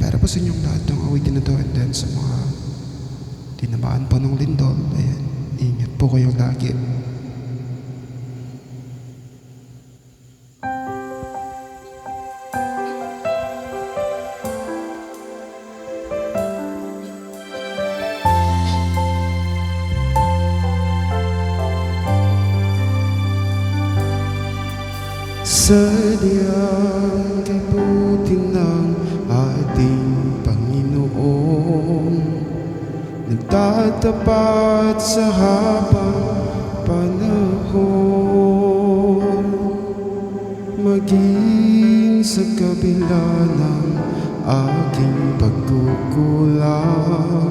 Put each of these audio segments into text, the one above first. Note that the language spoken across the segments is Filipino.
Para po sa inyong lahat ng awitin na to, and then sa mga tinamaan po ng lindol, ayan, ingat po kayo lagi. Sadyang kay buti ng ating Panginoon, nagtatapat sa habang panahon. Maging sa kabila ng aking pagkukulang,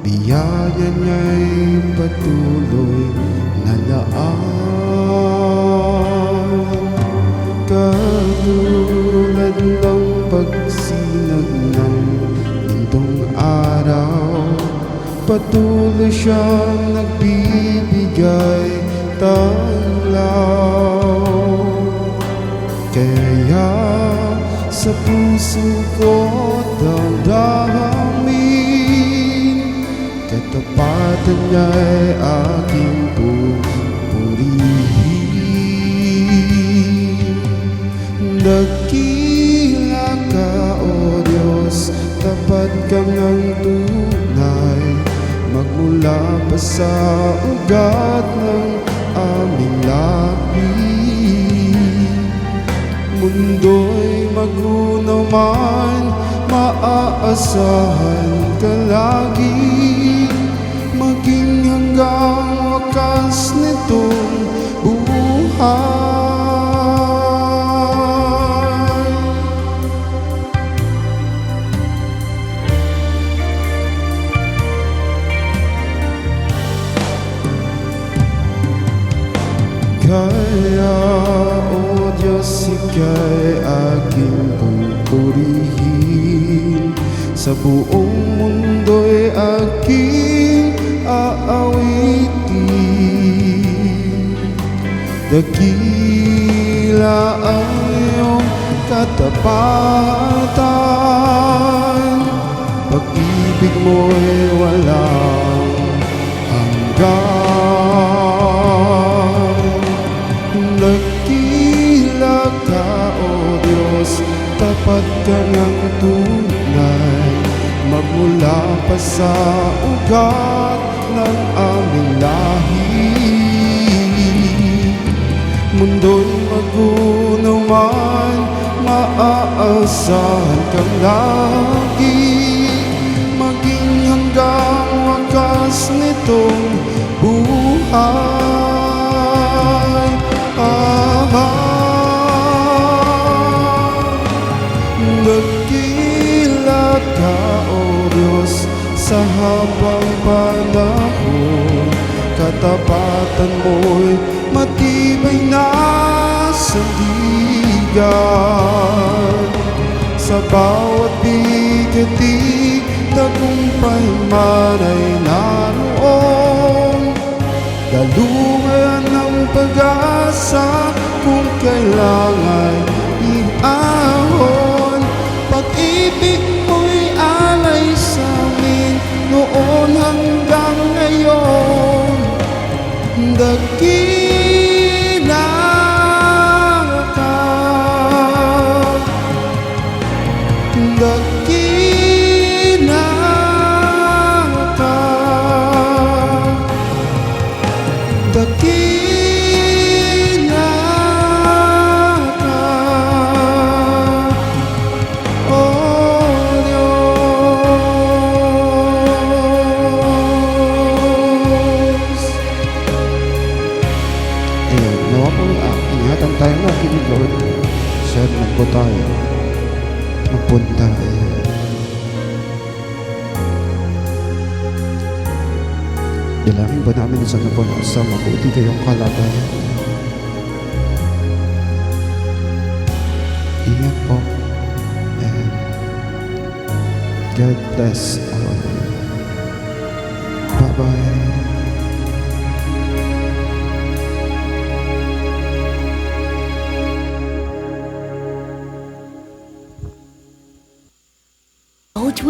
biyaya niya'y patuloy na laan. Katulad ng pagsinag ng lintong araw, patuloy siyang nagbibigay tanglaw. Kaya sa puso ko damdamin, katapatan niya'y aking pupurihin. Dakila ka, O Diyos, tapat kang ang tunay, magmula pa sa ugat ng aming labi. Mundo'y magunaw man, maaasahan ka lagi, maging hanggang wakas nitong buhay. Kaya, O Diyos, ika'y aking pupurihin, sa buong mundo'y aking aawitin. Dakila ang iyong katapatan, pag-ibig mo'y walang hanggan. Dakila ka, O Diyos, tapat ka ng tunay, magmula pa sa ugat ng aming lahi. Mundo'y magunaw man, maaasahan kang lagi, maging hanggang wakas nitong buhay. Dakila ka, O Diyos, sa habang panahon, katapatan mo'y matibay na sandigan. Sa bawat bigati, tagumpay man ay naroon, dalungan ng pag-asa kung kailangan iahon. Pag-ibig mo'y alay sa amin noon hanggang ngayon. Dakila ka, dakila ka, dakila ka, O Diyos. Nawa po, ingatan tayo na kinig, Lord. Sir, magpo tayo, magpunta. Dalangin ba namin sa sana po sa mabuti kayong kalagayan? Ingat po, and God bless all. Bye-bye. Boat